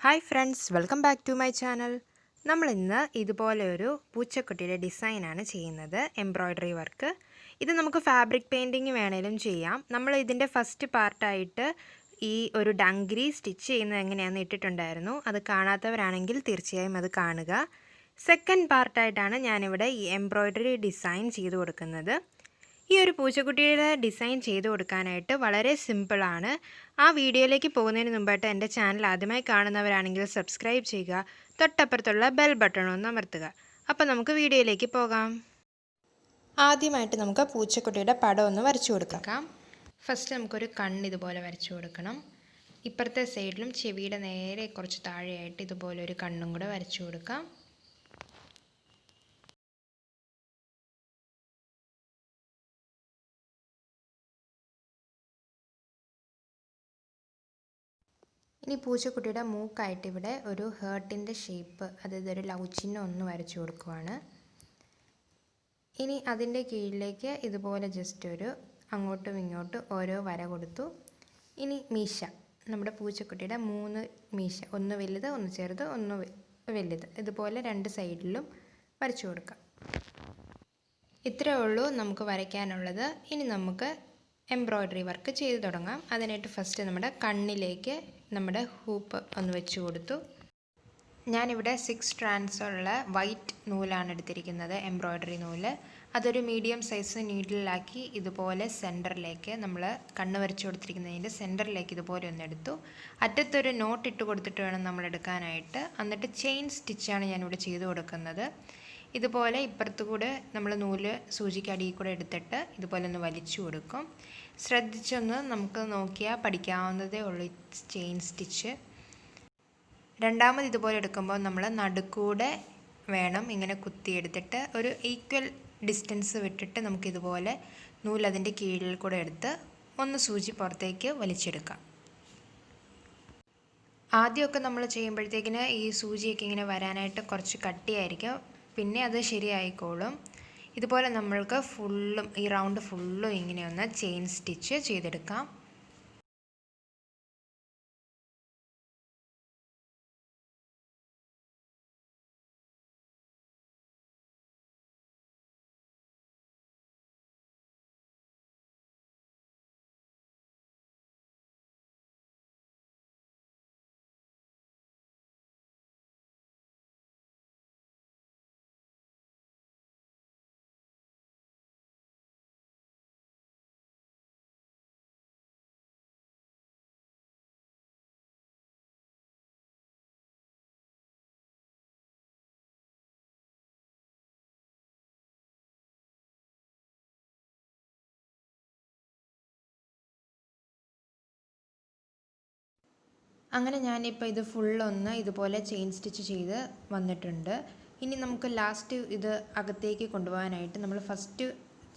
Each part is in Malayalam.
Hi friends, welcome back to my channel. നമ്മൾ ഇന്ന് ഇതുപോലെ ഒരു പൂച്ചക്കുട്ടിയുടെ ഡിസൈൻ ആണ് ചെയ്യുന്നത്, എംബ്രോയിഡറി വർക്ക്. ഇത് നമുക്ക് ഫാബ്രിക് പെയിൻറ്റിങ് വേണേലും ചെയ്യാം. നമ്മൾ ഇതിൻ്റെ ഫസ്റ്റ് പാർട്ടായിട്ട് ഈ ഒരു ഡംഗ്രീ സ്റ്റിച്ച് ചെയ്യുന്നത് എങ്ങനെയാണെന്ന് ഇട്ടിട്ടുണ്ടായിരുന്നു. അത് കാണാത്തവരാണെങ്കിൽ തീർച്ചയായും അത് കാണുക. സെക്കൻഡ് പാർട്ടായിട്ടാണ് ഞാനിവിടെ ഈ എംബ്രോയിഡറി ഡിസൈൻ ചെയ്തു കൊടുക്കുന്നത്. ഈ ഒരു പൂച്ചക്കുട്ടിയുടെ ഡിസൈൻ ചെയ്തു കൊടുക്കാനായിട്ട് വളരെ സിമ്പിളാണ്. ആ വീഡിയോയിലേക്ക് പോകുന്നതിന് മുമ്പായിട്ട് എൻ്റെ ചാനൽ ആദ്യമായി കാണുന്നവരാണെങ്കിൽ സബ്സ്ക്രൈബ് ചെയ്യുക, തൊട്ടപ്പുറത്തുള്ള ബെൽ ബട്ടൺ ഒന്ന് അമർത്തുക. അപ്പോൾ നമുക്ക് വീഡിയോയിലേക്ക് പോകാം. ആദ്യമായിട്ട് നമുക്ക് പൂച്ചക്കുട്ടിയുടെ പടം ഒന്ന് വരച്ചു കൊടുക്കാം. ഫസ്റ്റ് നമുക്കൊരു കണ്ണ് ഇതുപോലെ വരച്ചു കൊടുക്കണം. ഇപ്പുറത്തെ സൈഡിലും ചെവിയുടെ നേരെ കുറച്ച് താഴെയായിട്ട് ഇതുപോലെ ഒരു കണ്ണും കൂടെ വരച്ചു കൊടുക്കാം. ഇനി പൂച്ചക്കുട്ടിയുടെ മൂക്കായിട്ട് ഇവിടെ ഒരു ഹേർട്ടിൻ്റെ ഷേപ്പ്, അതായത് ഒരു ലവ് ചിഹ്നം ഒന്ന് വരച്ചു കൊടുക്കുവാണ്. ഇനി അതിൻ്റെ കീഴിലേക്ക് ഇതുപോലെ ജസ്റ്റ് ഒരു അങ്ങോട്ടും ഇങ്ങോട്ടും ഓരോ വര കൊടുത്തു. ഇനി മീശ, നമ്മുടെ പൂച്ചക്കുട്ടിയുടെ 3 മീശ, ഒന്ന് വലുത്, ഒന്ന് ചെറുത്, ഒന്ന് വലുത്, ഇതുപോലെ 2 സൈഡിലും വരച്ചു കൊടുക്കാം. ഇത്രയേ ഉള്ളൂ നമുക്ക് വരയ്ക്കാനുള്ളത്. ഇനി നമുക്ക് എംബ്രോയിഡറി വർക്ക് ചെയ്ത് തുടങ്ങാം. അതിനായിട്ട് ഫസ്റ്റ് നമ്മുടെ കണ്ണിലേക്ക് നമ്മുടെ ഹൂപ്പ് ഒന്ന് വെച്ച് കൊടുത്തു. ഞാനിവിടെ 6 strands ഉള്ള വൈറ്റ് നൂലാണ് എടുത്തിരിക്കുന്നത്, എംബ്രോയിഡറി നൂല്. അതൊരു മീഡിയം സൈസ് നീഡിലാക്കി ഇതുപോലെ സെൻറ്ററിലേക്ക്, നമ്മൾ കണ്ണ് വരച്ച് കൊടുത്തിരിക്കുന്നതിൻ്റെ സെൻറ്ററിലേക്ക് ഇതുപോലെ ഒന്ന് എടുത്തു. അറ്റത്തൊരു നോട്ട് ഇട്ട് കൊടുത്തിട്ട് വേണം നമ്മൾ എടുക്കാനായിട്ട്. എന്നിട്ട് ചെയിൻ സ്റ്റിച്ചാണ് ഞാനിവിടെ ചെയ്ത് കൊടുക്കുന്നത്. ഇതുപോലെ ഇപ്പുറത്ത് കൂടെ നമ്മൾ നൂല് സൂചിക്ക് അടിയിൽ കൂടെ എടുത്തിട്ട് ഇതുപോലെ ഒന്ന് വലിച്ചു കൊടുക്കും. ശ്രദ്ധിച്ചൊന്ന് നമുക്ക് നോക്കിയാൽ പഠിക്കാവുന്നതേ ഉള്ളൂ ചെയിൻ സ്റ്റിച്ച്. രണ്ടാമത് ഇതുപോലെ എടുക്കുമ്പോൾ നമ്മൾ നടുക്കൂടെ വേണം ഇങ്ങനെ കുത്തിയെടുത്തിട്ട് ഒരു ഈക്വൽ ഡിസ്റ്റൻസ് വിട്ടിട്ട് നമുക്കിതുപോലെ നൂലതിൻ്റെ കീഴിൽ കൂടെ എടുത്ത് ഒന്ന് സൂചി പുറത്തേക്ക് വലിച്ചെടുക്കാം. ആദ്യമൊക്കെ നമ്മൾ ചെയ്യുമ്പോഴത്തേക്കിന് ഈ സൂചിയൊക്കെ ഇങ്ങനെ വരാനായിട്ട് കുറച്ച് കട്ടിയായിരിക്കും, പിന്നെ അത് ശരിയായിക്കോളും. ഇതുപോലെ നമ്മൾക്ക് ഫുള്ളും ഈ റൗണ്ട് ഫുള്ളും ഇങ്ങനെ ഒന്ന് ചെയിൻ സ്റ്റിച്ച് ചെയ്തെടുക്കാം. അങ്ങനെ ഞാനിപ്പോൾ ഇത് ഫുള്ളൊന്ന് ഇതുപോലെ ചെയിൻ സ്റ്റിച്ച് ചെയ്ത് വന്നിട്ടുണ്ട്. ഇനി നമുക്ക് ലാസ്റ്റ് ഇത് അകത്തേക്ക് കൊണ്ടുപോകാനായിട്ട് നമ്മൾ ഫസ്റ്റ്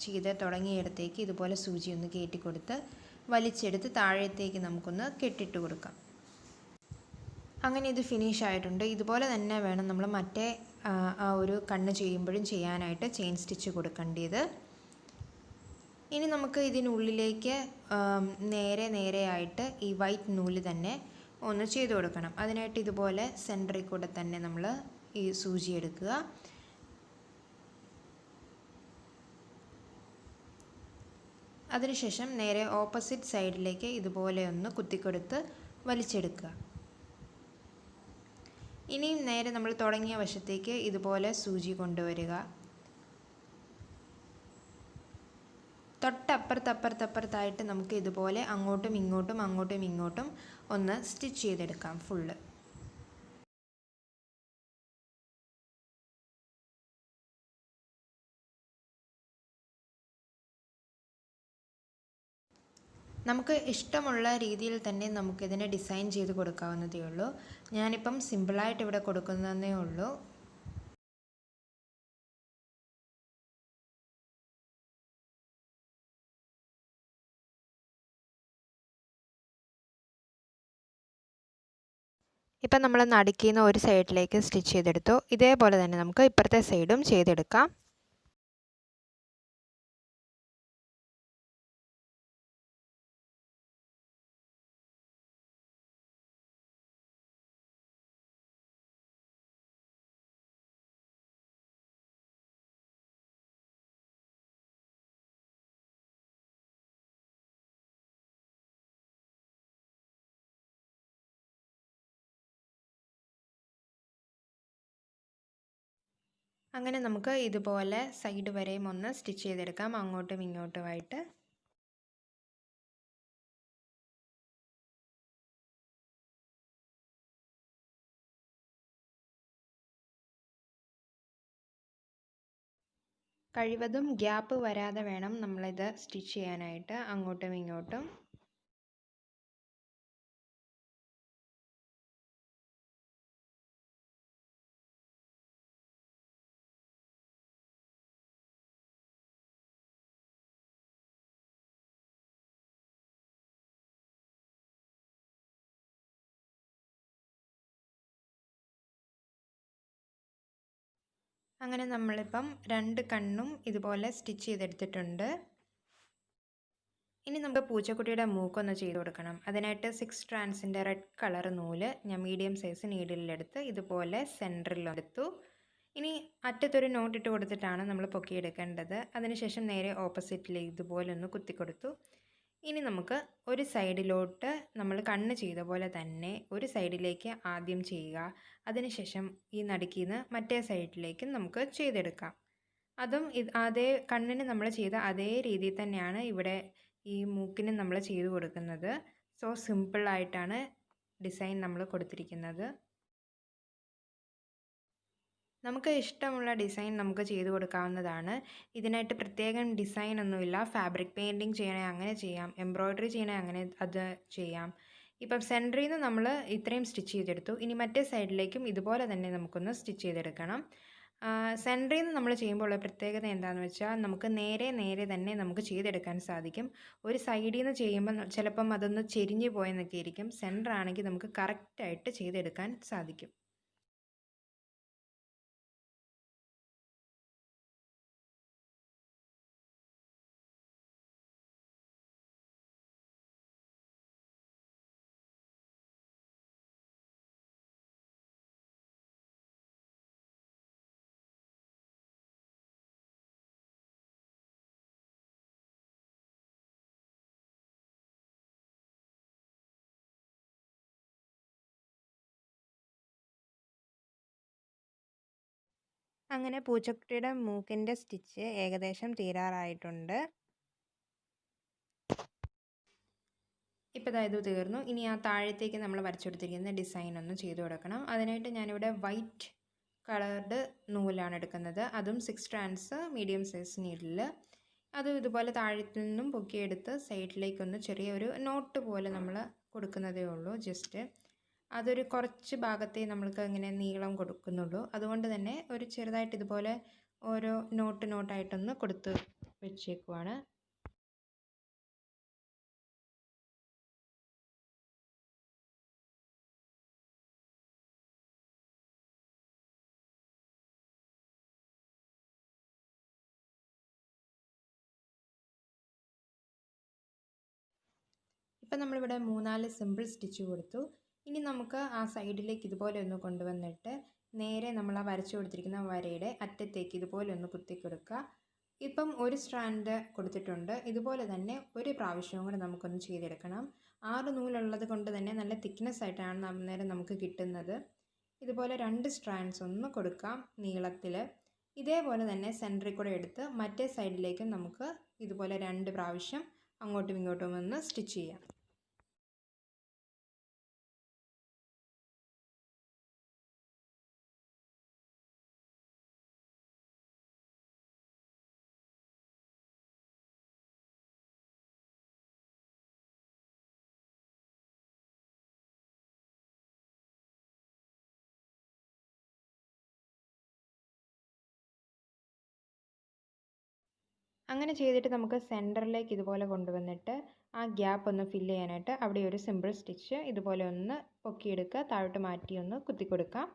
ചെയ്ത് തുടങ്ങിയിടത്തേക്ക് ഇതുപോലെ സൂചി ഒന്ന് കയറ്റി കൊടുത്ത് വലിച്ചെടുത്ത് താഴത്തേക്ക് നമുക്കൊന്ന് കെട്ടിട്ട് കൊടുക്കാം. അങ്ങനെ ഇത് ഫിനിഷ് ആയിട്ടുണ്ട്. ഇതുപോലെ തന്നെ വേണം നമ്മൾ മറ്റേ ആ ഒരു കണ്ണ് ചെയ്യുമ്പോഴും ചെയ്യാനായിട്ട് ചെയിൻ സ്റ്റിച്ച് കൊടുക്കേണ്ടത്. ഇനി നമുക്ക് ഇതിനുള്ളിലേക്ക് നേരെയായിട്ട് ഈ വൈറ്റ് നൂല് തന്നെ ഒന്ന് ചെയ്ത് കൊടുക്കണം. അതിനായിട്ട് ഇതുപോലെ സെൻറ്ററിൽ കൂടെ തന്നെ നമ്മൾ ഈ സൂചി എടുക്കുക. അതിനുശേഷം നേരെ ഓപ്പോസിറ്റ് സൈഡിലേക്ക് ഇതുപോലെ ഒന്ന് കുത്തിക്കൊടുത്ത് വലിച്ചെടുക്കുക. ഇനിയും നേരെ നമ്മൾ തുടങ്ങിയ വശത്തേക്ക് ഇതുപോലെ സൂചി കൊണ്ടുവരിക. തൊട്ടപ്പുറത്തായിട്ട് നമുക്ക് ഇതുപോലെ അങ്ങോട്ടും ഇങ്ങോട്ടും ഒന്ന് സ്റ്റിച്ച് ചെയ്തെടുക്കാം ഫുള്ള്. നമുക്ക് ഇഷ്ടമുള്ള രീതിയിൽ തന്നെ നമുക്കിതിനെ ഡിസൈൻ ചെയ്ത് കൊടുക്കാവുന്നതേ ഉള്ളൂ. ഞാനിപ്പം സിമ്പിളായിട്ട് ഇവിടെ കൊടുക്കുന്നതേ ഉള്ളൂ. ഇപ്പം നമ്മൾ നടുക്കിന്ന് ഒരു സൈഡിലേക്ക് സ്റ്റിച്ച് ചെയ്തെടുത്തു. ഇതേപോലെ തന്നെ നമുക്ക് ഇപ്പുറത്തെ സൈഡും ചെയ്തെടുക്കാം. അങ്ങനെ നമുക്ക് ഇതുപോലെ സൈഡ് വരെയും ഒന്ന് സ്റ്റിച്ച് ചെയ്തെടുക്കാം, അങ്ങോട്ടും ഇങ്ങോട്ടുമായിട്ട്. കഴിവതും ഗ്യാപ്പ് വരാതെ വേണം നമ്മളിത് സ്റ്റിച്ച് ചെയ്യാനായിട്ട്, അങ്ങോട്ടും ഇങ്ങോട്ടും. അങ്ങനെ നമ്മളിപ്പം 2 കണ്ണും ഇതുപോലെ സ്റ്റിച്ച് ചെയ്തെടുത്തിട്ടുണ്ട്. ഇനി നമുക്ക് പൂച്ചക്കുട്ടിയുടെ മൂക്കൊന്ന് ചെയ്ത് കൊടുക്കണം. അതിനായിട്ട് 6 സ്ട്രാൻഡ്സിൻ്റെ റെഡ് കളർ നൂല് ഞാൻ മീഡിയം സൈസ് നീഡിലെടുത്ത് ഇതുപോലെ സെൻറ്ററിലെടുത്തു. ഇനി അറ്റത്തൊരു നോട്ട് ഇട്ട് കൊടുത്തിട്ടാണ് നമ്മൾ പൊക്കിയെടുക്കേണ്ടത്. അതിനുശേഷം നേരെ ഓപ്പോസിറ്റിൽ ഇതുപോലെ ഒന്ന് കുത്തിക്കൊടുത്തു. ഇനി നമുക്ക് ഒരു സൈഡിലോട്ട് നമ്മൾ കണ്ണ് ചെയ്ത പോലെ തന്നെ ഒരു സൈഡിലേക്ക് ആദ്യം ചെയ്യുക. അതിനുശേഷം ഈ നടുക്കിന്ന് മറ്റേ സൈഡിലേക്കും നമുക്ക് ചെയ്തെടുക്കാം. അതും അതേ കണ്ണിന് നമ്മൾ ചെയ്ത അതേ രീതിയിൽ തന്നെയാണ് ഇവിടെ ഈ മൂക്കിന് നമ്മൾ ചെയ്തു കൊടുക്കുന്നത്. സോ സിമ്പിളായിട്ടാണ് ഡിസൈൻ നമ്മൾ കൊടുത്തിരിക്കുന്നത്. നമുക്ക് ഇഷ്ടമുള്ള ഡിസൈൻ നമുക്ക് ചെയ്തു കൊടുക്കാവുന്നതാണ്. ഇതിനായിട്ട് പ്രത്യേകം ഡിസൈൻ ഒന്നുമില്ല. ഫാബ്രിക് പെയിൻറ്റിങ് ചെയ്യണേ അങ്ങനെ ചെയ്യാം, എംബ്രോയ്ഡറി ചെയ്യണേ അങ്ങനെ അത് ചെയ്യാം. ഇപ്പം സെൻറ്ററിൽ നിന്ന് നമ്മൾ ഇത്രയും സ്റ്റിച്ച് ചെയ്തെടുത്തു. ഇനി മറ്റേ സൈഡിലേക്കും ഇതുപോലെ തന്നെ നമുക്കൊന്ന് സ്റ്റിച്ച് ചെയ്തെടുക്കണം. സെൻറ്ററിൽ നിന്ന് നമ്മൾ ചെയ്യുമ്പോൾ ഉള്ള പ്രത്യേകത എന്താണെന്ന് വെച്ചാൽ നമുക്ക് നേരെ തന്നെ നമുക്ക് ചെയ്തെടുക്കാൻ സാധിക്കും. ഒരു സൈഡിൽ നിന്ന് ചെയ്യുമ്പോൾ ചിലപ്പം അതൊന്ന് ചെരിഞ്ഞു പോയെന്നൊക്കെ ഇരിക്കും. സെൻറ്റർ ആണെങ്കിൽ നമുക്ക് കറക്റ്റായിട്ട് ചെയ്തെടുക്കാൻ സാധിക്കും. അങ്ങനെ പൂച്ചക്കുട്ടിയുടെ മൂക്കിൻ്റെ സ്റ്റിച്ച് ഏകദേശം തീരാറായിട്ടുണ്ട്. ഇപ്പോൾ ഇത് തീർന്നു. ഇനി ആ താഴത്തേക്ക് നമ്മൾ വരച്ചെടുത്തിരിക്കുന്ന ഡിസൈൻ ഒന്ന് ചെയ്തു കൊടുക്കണം. അതിനായിട്ട് ഞാനിവിടെ വൈറ്റ് കളർഡ് നൂലാണ് എടുക്കുന്നത്. അതും 6 സ്ട്രാൻഡ്സ് മീഡിയം സൈസ് നീഡിൽ. അതും ഇതുപോലെ താഴത്തു നിന്നും പൊക്കിയെടുത്ത് സൈഡിലേക്കൊന്ന് ചെറിയൊരു നോട്ട് പോലെ നമ്മൾ കൊടുക്കുന്നതേ ഉള്ളൂ. ജസ്റ്റ് അതൊരു കുറച്ച് ഭാഗത്തേ നമ്മൾക്ക് ഇങ്ങനെ നീളം കൊടുക്കുന്നുള്ളൂ. അതുകൊണ്ട് തന്നെ ഒരു ചെറുതായിട്ട് ഇതുപോലെ ഓരോ നോട്ടായിട്ടൊന്ന് കൊടുത്ത് വെച്ചേക്കുവാണ്. ഇപ്പം നമ്മളിവിടെ 3-4 സിമ്പിൾ സ്റ്റിച്ച് കൊടുത്തു. ഇനി നമുക്ക് ആ സൈഡിലേക്ക് ഇതുപോലെ ഒന്ന് കൊണ്ടുവന്നിട്ട് നേരെ നമ്മൾ ആ വരച്ചു കൊടുത്തിരിക്കുന്ന വരയുടെ അറ്റത്തേക്ക് ഇതുപോലെ ഒന്ന് കുത്തി കൊടുക്കുക. ഇപ്പം ഒരു സ്ട്രാൻഡ് കൊടുത്തിട്ടുണ്ട്. ഇതുപോലെ തന്നെ ഒരു പ്രാവശ്യവും കൂടെ നമുക്കൊന്ന് ചെയ്തെടുക്കണം. 6 നൂലുള്ളത് കൊണ്ട് തന്നെ നല്ല തിക്നെസ് ആയിട്ടാണ് അന്നേരം നമുക്ക് കിട്ടുന്നത്. ഇതുപോലെ 2 സ്ട്രാൻഡ്സ് ഒന്ന് കൊടുക്കാം നീളത്തിൽ. ഇതേപോലെ തന്നെ സെൻറ്ററിൽ കൂടെ എടുത്ത് മറ്റേ സൈഡിലേക്കും നമുക്ക് ഇതുപോലെ 2 പ്രാവശ്യം അങ്ങോട്ടും ഇങ്ങോട്ടും ഒന്ന് സ്റ്റിച്ച് ചെയ്യാം. അങ്ങനെ ചെയ്തിട്ട് നമുക്ക് സെൻറ്ററിലേക്ക് ഇതുപോലെ കൊണ്ടുവന്നിട്ട് ആ ഗ്യാപ്പ് ഒന്ന് ഫില്ല് ചെയ്യാനായിട്ട് അവിടെ ഒരു സിമ്പിൾ സ്റ്റിച്ച് ഇതുപോലെ ഒന്ന് പൊക്കിയെടുക്കുക, താഴോട്ട് മാറ്റി ഒന്ന് കുത്തിക്കൊടുക്കാം.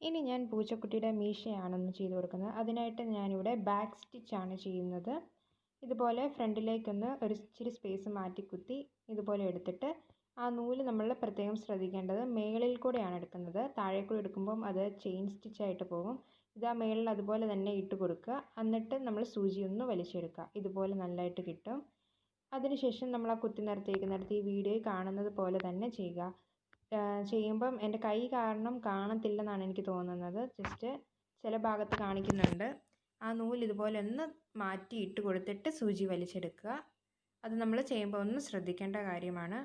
ഇനി ഞാൻ പൂച്ചക്കുട്ടിയുടെ മീശയാണൊന്ന് ചെയ്ത് കൊടുക്കുന്നത്. അതിനായിട്ട് ഞാനിവിടെ ബാക്ക് സ്റ്റിച്ചാണ് ചെയ്യുന്നത്. ഇതുപോലെ ഫ്രണ്ടിലേക്കൊന്ന് ഒരു ഇച്ചിരി സ്പേസ് മാറ്റി കുത്തി ഇതുപോലെ എടുത്തിട്ട് ആ നൂല് നമ്മൾ പ്രത്യേകം ശ്രദ്ധിക്കേണ്ടത് മേളിൽ കൂടെയാണ് എടുക്കുന്നത്. താഴേക്കൂടെ എടുക്കുമ്പം അത് ചെയിൻ സ്റ്റിച്ചായിട്ട് പോകും. ഇതാ മേളിൽ അതുപോലെ തന്നെ ഇട്ട് കൊടുക്കുക. എന്നിട്ട് നമ്മൾ സൂചി ഒന്ന് വലിച്ചെടുക്കുക. ഇതുപോലെ നല്ലതായിട്ട് കിട്ടും. അതിനുശേഷം നമ്മൾ ആ കുത്തി നിർത്തിയിരിക്കുന്നിടത്ത് ഈ വീഡിയോയിൽ കാണുന്നത് പോലെ തന്നെ ചെയ്യുക. ചെയ്യുമ്പം എൻ്റെ കൈ കാരണം കാണത്തില്ലെന്നാണ് എനിക്ക് തോന്നുന്നത്. ജസ്റ്റ് ചില ഭാഗത്ത് കാണിക്കുന്നുണ്ട്. ആ നൂല് ഇതുപോലെ ഒന്ന് മാറ്റി ഇട്ട് കൊടുത്തിട്ട് സൂചി വലിച്ചെടുക്കുക. അത് നമ്മൾ ചെയ്യുമ്പോൾ ഒന്ന് ശ്രദ്ധിക്കേണ്ട കാര്യമാണ്.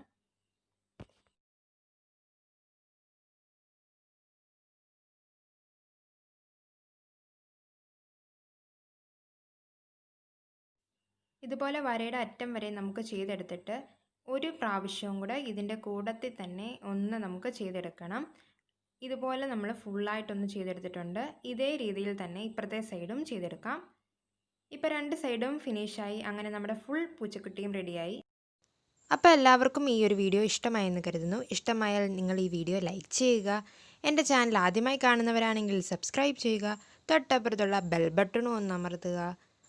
ഇതുപോലെ വരയുടെ അറ്റം വരെ നമുക്ക് ചെയ്തെടുത്തിട്ട് ഒരു പ്രാവശ്യവും കൂടെ ഇതിൻ്റെ കൂടത്തിൽ തന്നെ ഒന്ന് നമുക്ക് ചെയ്തെടുക്കണം. ഇതുപോലെ നമ്മൾ ഫുള്ളായിട്ടൊന്ന് ചെയ്തെടുത്തിട്ടുണ്ട്. ഇതേ രീതിയിൽ തന്നെ ഇപ്പുറത്തെ സൈഡും ചെയ്തെടുക്കാം. ഇപ്പോൾ 2 സൈഡും ഫിനിഷായി. അങ്ങനെ നമ്മുടെ ഫുൾ പൂച്ചക്കുട്ടിയും റെഡിയായി. അപ്പോൾ എല്ലാവർക്കും ഈ ഒരു വീഡിയോ ഇഷ്ടമായെന്ന് കരുതുന്നു. ഇഷ്ടമായാൽ നിങ്ങൾ ഈ വീഡിയോ ലൈക്ക് ചെയ്യുക. എൻ്റെ ചാനൽ ആദ്യമായി കാണുന്നവരാണെങ്കിൽ സബ്സ്ക്രൈബ് ചെയ്യുക. തൊട്ടപ്പുറത്തുള്ള ബെൽ ബട്ടണും ഒന്ന് അമർത്തുക.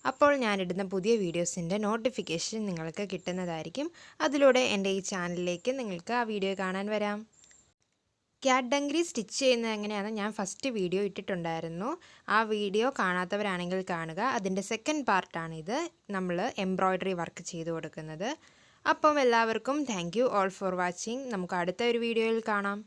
അപ്പോൾ ഞാനിടുന്ന പുതിയ വീഡിയോസിൻ്റെ നോട്ടിഫിക്കേഷൻ നിങ്ങൾക്ക് കിട്ടുന്നതായിരിക്കും. അതിലൂടെ എൻ്റെ ഈ ചാനലിലേക്ക് നിങ്ങൾക്ക് ആ വീഡിയോ കാണാൻ വരാം. ക്യാറ്റ് ഡംഗ്രി സ്റ്റിച്ച് ചെയ്യുന്നത് എങ്ങനെയാണെന്ന് ഞാൻ ഫസ്റ്റ് വീഡിയോ ഇട്ടിട്ടുണ്ടായിരുന്നു. ആ വീഡിയോ കാണാത്തവരാണെങ്കിൽ കാണുക. അതിൻ്റെ സെക്കൻഡ് പാർട്ടാണിത്. നമ്മൾ എംബ്രോയ്ഡറി വർക്ക് ചെയ്ത് കൊടുക്കുന്നത്. അപ്പം എല്ലാവർക്കും thank you all for watching. നമുക്ക് അടുത്ത ഒരു വീഡിയോയിൽ കാണാം.